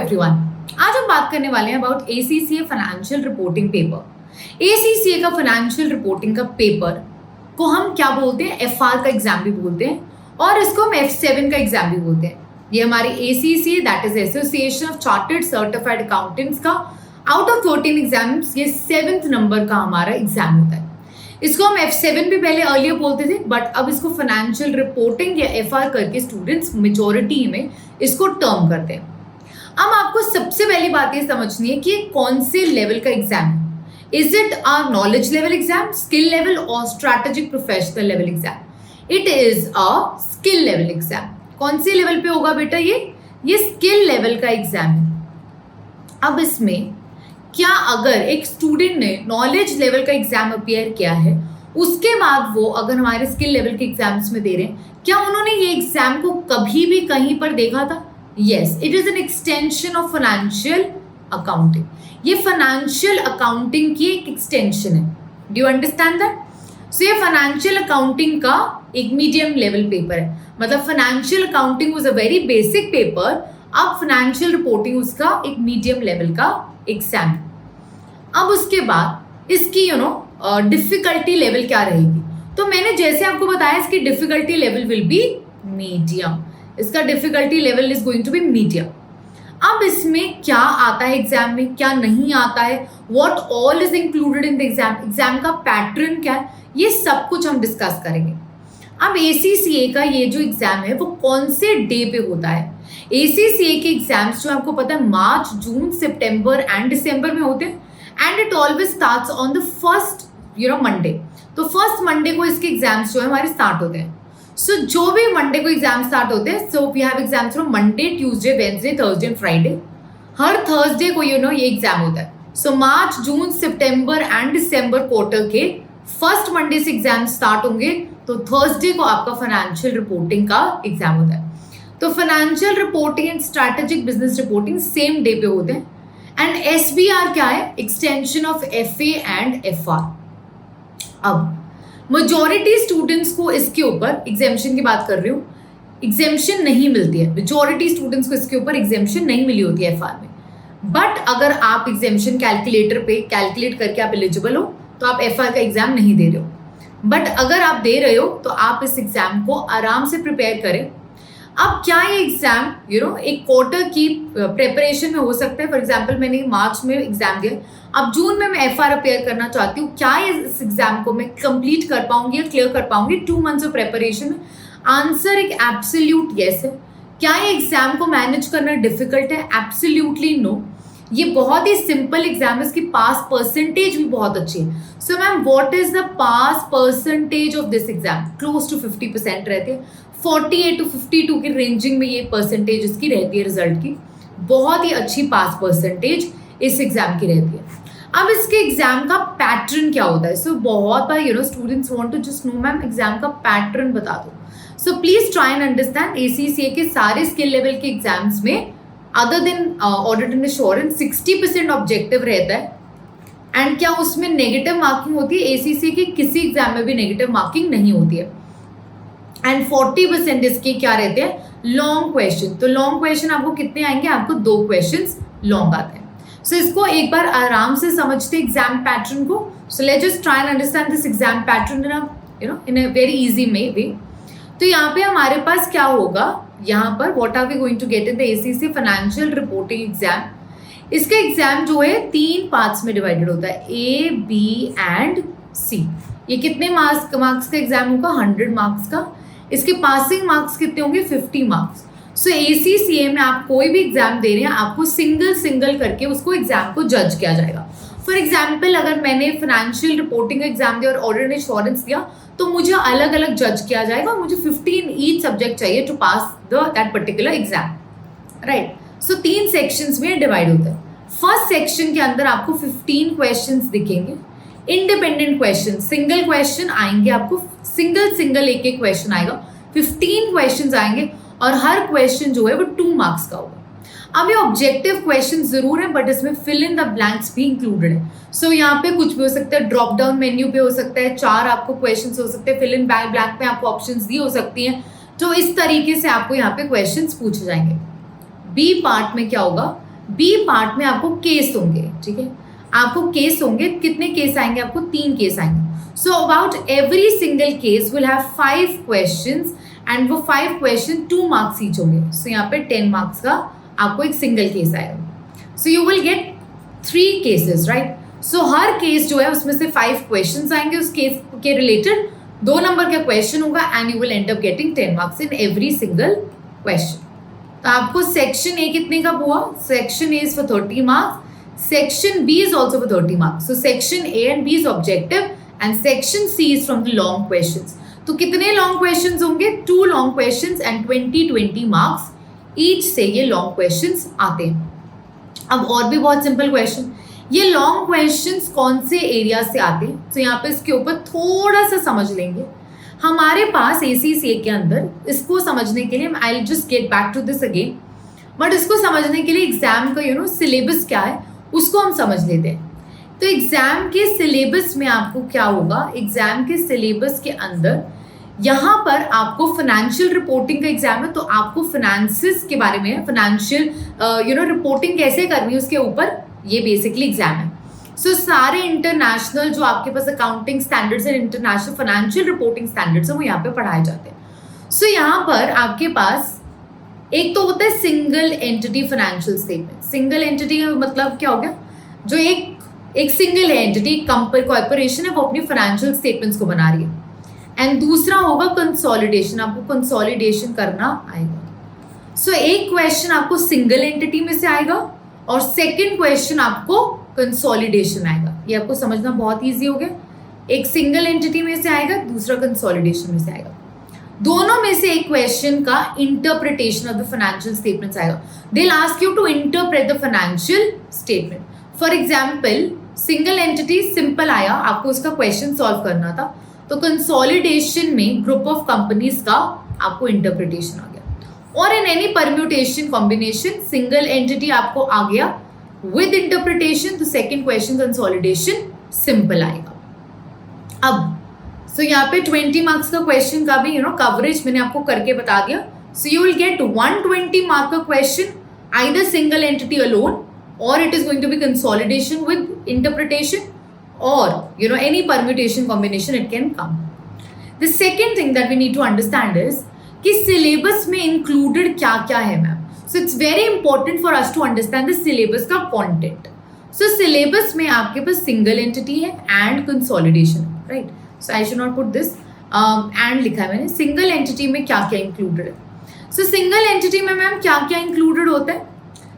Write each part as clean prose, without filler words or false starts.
Everyone, आज हम बात करने वाले हैं about ACCA financial reporting paper. ACCA का फाइनेंशियल रिपोर्टिंग का पेपर को हम क्या बोलते हैं, एफआर का एग्जाम भी बोलते हैं और इसको हम F7 का एग्जाम भी बोलते हैं। ये हमारी ACCA that is association of chartered certified accountants का आउट ऑफ 13 एग्जाम्स ये 7th नंबर का हमारा एग्जाम होता है। इसको हम F7 भी पहले अर्लियर बोलते थे, बट अब इसको फाइनेंशियल रिपोर्टिंग या एफआर करके स्टूडेंट्स मेजोरिटी में इसको टर्म करते हैं। अब आपको सबसे पहली बात ये समझनी है कि ये कौन से लेवल का एग्जाम है। Is it a knowledge level exam, skill level और strategic professional level exam? It is a skill level exam. कौन से लेवल पे होगा बेटा? ये स्किल लेवल का एग्जाम है। अब इसमें क्या अगर एक स्टूडेंट ने नॉलेज लेवल का एग्जाम अपियर किया है, उसके बाद वो अगर हमारे स्किल लेवल के एग्जाम्स में दे रहे हैं, क्या उन्होंने ये एग्जाम को कभी भी कहीं पर देखा था? Yes, it is an extension of financial accounting. ये फाइनेंशियल अकाउंटिंग की एक एक्सटेंशन है। Do you understand that? So ये फाइनेंशियल अकाउंटिंग का एक मीडियम लेवल पेपर है। मतलब financial accounting was a very basic paper, अब फाइनेंशियल रिपोर्टिंग उसका एक मीडियम लेवल का एग्जाम। अब उसके बाद इसकी डिफिकल्टी लेवल क्या रहेगी? तो मैंने जैसे आपको बताया इसकी difficulty level will be medium. इसका difficulty level is going to be medium. अब इसमें क्या आता है एग्जाम में, क्या नहीं आता है, what all is included in the exam, exam का पैटर्न क्या है, ये सब कुछ हम डिस्कस करेंगे। अब एसीसीए का ये जो एग्जाम है वो कौन से डे पे होता है? एसीसीए के एग्जाम्स जो आपको पता है मार्च, जून, सितंबर एंड दिसंबर में होते हैं and it always starts on the first Monday. तो फर्स्ट मंडे को इसके एग्जाम्स जो है हमारे स्टार्ट होते हैं। सो जो भी मंडे को एग्जाम स्टार्ट होते हैं, so we have exams from Monday, Tuesday, Wednesday, Thursday and Friday. हर थर्सडे को ये एग्जाम होता है। So March, June, September and December quarter के फर्स्ट मंडे से एग्जाम स्टार्ट होंगे, तो थर्सडे को आपका फाइनेंशियल रिपोर्टिंग का एग्जाम होता है। तो financial reporting and strategic business reporting same day पे होते हैं। एंड SBR क्या है? Extension of FA and FR। अब मेजॉरिटी स्टूडेंट्स को इसके ऊपर एग्जेम्पशन की बात कर रही हूँ, एग्जेम्पशन नहीं मिलती है। मेजॉरिटी स्टूडेंट्स को इसके ऊपर एग्जेम्पशन नहीं मिली होती है FR में। बट अगर आप एग्जेम्पशन कैलकुलेटर पे कैलकुलेट करके आप एलिजिबल हो तो आप FR का एग्जाम नहीं दे रहे हो। बट अगर आप दे रहे हो तो आप इस एग्जाम को आराम से प्रिपेयर करें। अब क्या ये एग्जाम एक क्वार्टर की प्रिपरेशन में हो सकता है? फॉर एग्जाम्पल मैंने मार्च में एग्जाम दिया, अब जून में मैं FR अपेयर करना चाहती हूँ, क्या इस एग्जाम को मैं कंप्लीट कर पाऊंगी या क्लियर कर पाऊंगी 2 मंथ्स ऑफ प्रिपरेशन में? आंसर एक एब्सोल्यूट यस है। क्या ये एग्जाम को मैनेज करना डिफिकल्ट है? Absolutely no. ये बहुत ही सिंपल एग्जाम है, इसकी पास परसेंटेज भी बहुत अच्छी है। So ma'am what is the pass percentage of this exam? Close to 50% रहती है, 48 to 52 की रेंजिंग में ये परसेंटेज इसकी रहती है रिजल्ट की। बहुत ही अच्छी पास परसेंटेज इस एग्जाम की रहती है। अब इसके एग्जाम का पैटर्न क्या होता है? सो बहुत बार students want to just know ma'am exam का पैटर्न बता दो। So please try and understand ACCA के सारे स्किल लेवल के एग्जाम्स में other than audit and assurance 60% objective रहता है। एंड क्या उसमें नेगेटिव मार्किंग होती है? एसीसीए के किसी एग्जाम में भी नेगेटिव मार्किंग नहीं होती है। एंड 40% इसके क्या रहते हैं? Long question. तो लॉन्ग क्वेश्चन आपको कितने आएंगे? आपको 2 क्वेश्चंस लॉन्ग आते हैं। सो इसको एक बार आराम से समझते एग्जाम पैटर्न को। So let's just try and understand this exam pattern in a very easy way. तो यहाँ पे हमारे पास क्या होगा? यहाँ पर what are we going to get in the ACC financial reporting exam. इसका एग्जाम जो है 3 पार्ट्स में डिवाइडेड होता है, A, B एंड C। ये कितने मार्क्स का एग्जाम होगा? 100 मार्क्स का। इसके पासिंग मार्क्स कितने होंगे? 50 मार्क्स। सो एसीसीए में आप कोई भी एग्जाम दे रहे हैं, आपको सिंगल करके उसको एग्जाम को जज किया जाएगा। फॉर एग्जाम्पल अगर मैंने फाइनेंशियल रिपोर्टिंग का एग्जाम दिया और ऑडिट एंड एश्योरेंस दिया, तो मुझे अलग अलग जज किया जाएगा। मुझे 15 ईच सब्जेक्ट चाहिए to pass that particular exam, right? So 3 sections में डिवाइड होता है। फर्स्ट सेक्शन के अंदर आपको 15 क्वेश्चंस दिखेंगे, इंडिपेंडेंट क्वेश्चन, सिंगल क्वेश्चन आएंगे आपको, सिंगल एक क्वेश्चन आएगा, 15 क्वेश्चंस आएंगे और हर क्वेश्चन जो है वो 2 मार्क्स का होगा। अब ये ऑब्जेक्टिव क्वेश्चन जरूर है, बट इसमें फिल इन द ब्लैंक्स भी इंक्लूडेड है। सो यहाँ पे कुछ भी हो सकता है, ड्रॉप डाउन मेन्यू पे हो सकता है, 4 आपको क्वेश्चंस हो सकते हैं, फिल इन ब्लैंक में आपको ऑप्शंस दी हो सकती हैं। तो इस तरीके से आपको यहाँ पे क्वेश्चंस पूछे जाएंगे। बी पार्ट में क्या होगा? बी पार्ट में आपको केस होंगे, ठीक है, आपको केस होंगे, कितने केस आएंगे आपको, 3 केस आएंगे. So about every single case will have 5 questions and वो 5 क्वेश्चन 2 मार्क्स ईच होंगे. सो यहाँ पे 10 मार्क्स का आपको एक सिंगल केस आएगा. सो you will gate 3 cases, right. So her case जो है उसमें से 5 क्वेश्चंस आएंगे उस केस के रिलेटेड, 2 नंबर का क्वेश्चन होगा and you will end up getting 10 marks in every single question. तो आपको सेक्शन ए कितने का हुआ, section A is for 30 marks, section B is also for 30 marks. So section A and B is objective and section C is from the long questions. तो कितने long questions होंगे, 2 long questions and 20 marks each से ये long questions आते हैं. अब और भी बहुत सिंपल क्वेश्चन, ये लॉन्ग क्वेश्चंस कौन से एरिया से आते हैं. तो यहाँ पे इसके ऊपर थोड़ा सा समझ लेंगे. हमारे पास ACCA के अंदर इसको समझने के लिए I will just get back to this again, but इसको समझने के लिए एग्जाम का सिलेबस क्या है उसको हम समझ लेते हैं. तो एग्जाम के सिलेबस में आपको क्या होगा, एग्जाम के सिलेबस के अंदर यहाँ पर आपको फाइनेंशियल रिपोर्टिंग का एग्जाम है, तो आपको फाइनेंसेस के बारे में, फाइनेंशियल रिपोर्टिंग कैसे करनी है उसके ऊपर ये बेसिकली एग्जाम है. सो सारे इंटरनेशनल जो आपके पास accounting standards and international financial reporting standards है वो यहाँ पे पढ़ाए जाते हैं. सो यहाँ पर आपके पास एक तो होता है single entity financial statement. Single entity का मतलब क्या हो गया, जो एक सिंगल एंटिटी कॉर्पोरेशन है वो अपनी फाइनेंशियल स्टेटमेंट्स को बना रही है. एंड दूसरा होगा कंसोलिडेशन, आपको कंसोलिडेशन करना आएगा. सो एक क्वेश्चन आपको सिंगल एंटिटी में से आएगा और सेकंड क्वेश्चन आपको कंसोलिडेशन आएगा. ये आपको समझना बहुत इजी हो गया. एक सिंगल एंटिटी में से आएगा, दूसरा कंसोलिडेशन में से आएगा. दोनों में से एक क्वेश्चन का interpretation of the financial statements आएगा. They will ask you to interpret the financial statement. For example single entity simple आया, आपको उसका क्वेश्चन सॉल्व करना था, तो कंसोलिडेशन में ग्रुप ऑफ कंपनीज का आपको इंटरप्रिटेशन आ गया. और in any permutation combination single entity आपको आ गया विद इंटरप्रिटेशन, तो सेकंड क्वेश्चन कंसोलिडेशन सिंपल आएगा. अब सो यहाँ पे 20 मार्क्स का क्वेश्चन का भी कवरेज मैंने आपको करके बता दिया. So you will get 120 mark का question either single entity alone और it is going to be consolidation with interpretation or any permutation combination it can come. The second thing that we need to understand is कि syllabus में included क्या क्या है ma'am. So it's very important for us to understand the syllabus का content. So syllabus में आपके पास single entity है and consolidation, right? So I should not put this and लिखा है मैंने. single entity में क्या क्या included है. So single entity में मैम क्या क्या included होता है.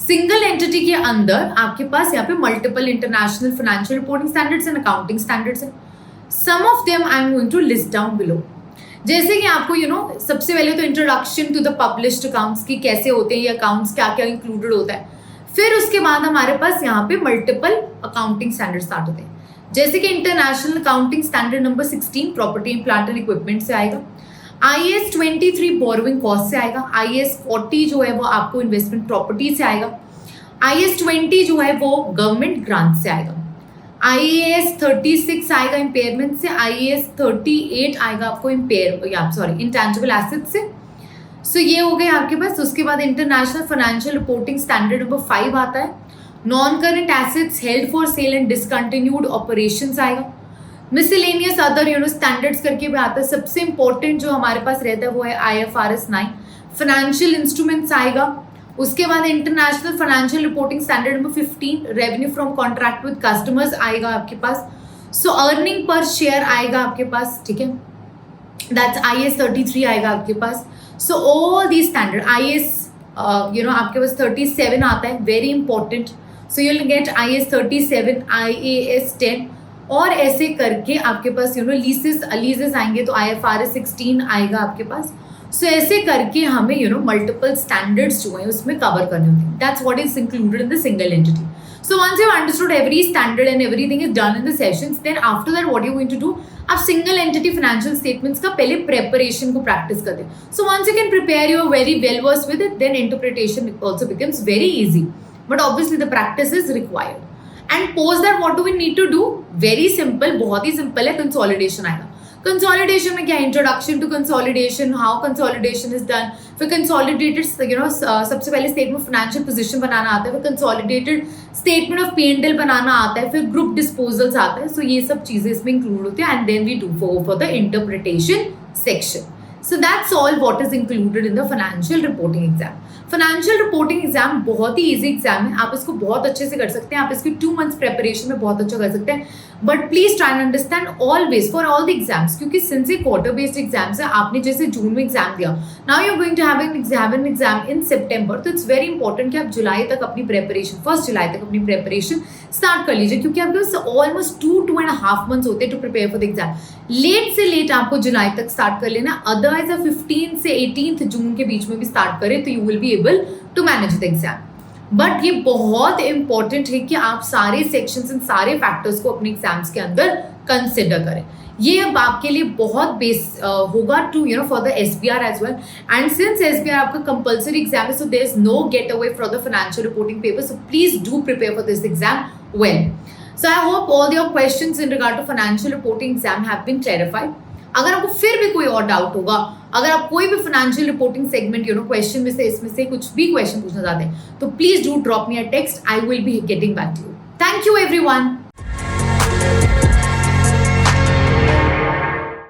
सिंगल एंटिटी के अंदर आपके पास यहाँ पे multiple international financial reporting standards and accounting standards हैं. Some of them I am going to list down below. जैसे कि आपको सबसे पहले तो introduction to the published accounts की कैसे होते हैं ये अकाउंट्स, क्या क्या इंक्लूडेड होता है. फिर उसके बाद हमारे पास यहाँ पे मल्टीपल अकाउंटिंग स्टैंडर्ड स्टार्ट होते हैं. जैसे कि international accounting standard number 16 property and plant and equipment से आएगा. IAS 23 बोरोइंग कॉस्ट से आएगा. IAS 40 जो है वो आपको इन्वेस्टमेंट प्रॉपर्टी से आएगा. IAS 20 जो है वो गवर्नमेंट ग्रांट से आएगा. IAS 36 आएगा इम्पेयरमेंट से. IAS 38 आएगा आपको इंटैंजिबल एसेट से. सो ये हो गए आपके पास. उसके बाद international financial reporting standard number 5 आता है. Non current assets held for sale and discontinued operations आएगा. मिसलेनियस अदर स्टैंडर्ड्स करके भी आता है. सबसे इंपॉर्टेंट जो हमारे पास रहता है वो है IFRS 9. फाइनेंशियल इंस्ट्रूमेंट्स आएगा. उसके बाद international financial reporting standard number 15 revenue from contract with customers आएगा आपके पास. सो अर्निंग पर शेयर आएगा आपके पास, ठीक है, दैट्स IAS 33 आएगा आपके पास. So all the standard IAS आपके पास 37 आता है, very important. So you will get IAS 37, IAS 10 और ऐसे करके आपके पास लीजेस आएंगे तो IFRS 16 आएगा आपके पास. सो ऐसे करके हमें मल्टीपल स्टैंडर्ड्स जो है उसमें कवर करने होते हैं. That's what is included in the single entity. So once you have understood every standard and everything is done in the sessions, then after that what you're going to do, आप single entity financial statements का पहले preparation को practice करते हैं. So once you can prepare, you are very well versed with it, then interpretation also becomes very easy. But obviously the practice is required. And post that what do we need to do? Very simple, बहुत ही simple है, consolidation आएगा. Consolidation में क्या है, introduction to consolidation, how consolidation is done, फिर consolidated सबसे पहले स्टेटमेंट ऑफ फाइनेंशियल पोजीशन बनाना आता है, फिर कंसोलिडेटेड स्टेटमेंट ऑफ P&L बनाना आता है, फिर ग्रुप डिस्पोजल्स आता है. सो ये सब चीजें इसमें इंक्लूड होती है, and then we do for the interpretation section. So that's all what is included in the financial reporting exam. Financial reporting exam बहुत ही इजी एग्जाम है, आप इसको बहुत अच्छे से कर सकते हैं, आप इसकी 2 मंथ्स प्रिपरेशन में बहुत अच्छा कर सकते हैं. But please try and understand always for all the exams, क्योंकि सिंस ये क्वार्टर बेस्ड एग्जाम्स है, आपने जैसे जून में एग्जाम दिया, now you are going to have an exam in September. तो इट्स वेरी इंपॉर्टेंट कि आप जुलाई तक अपनी प्रिपरेशन, 1 जुलाई तक अपनी प्रिपरेशन स्टार्ट कर लीजिए, क्योंकि आपके पास ऑलमोस्ट 2.5 मंथ्स होते हैं to prepare for the exam. Late से लेट आपको जुलाई तक स्टार्ट कर लेना, अदरवाइज 15 से 18 जून के बीच में भी स्टार्ट करें तो you will be able to manage the exam. But ये बहुत इंपॉर्टेंट है कि आप सारे सेक्शंस एंड सारे फैक्टर्स को अपने एग्जाम्स के अंदर कंसिडर करें. ये अब आपके लिए बहुत बेस होगा to for the SBR as well. And since SBR आपका कंपल्सरी एग्जाम है, so there is no get away for the financial reporting paper. So please do prepare for this exam well. So I hope all your questions in regard to financial reporting exam have been clarified. अगर आपको फिर भी कोई और doubt होगा, अगर आप कोई भी फाइनेंशियल रिपोर्टिंग सेगमेंट क्वेश्चन में से इसमें से कुछ भी क्वेश्चन पूछना चाहते हैं, तो please do drop me a text. I will be getting back to you. Thank you everyone.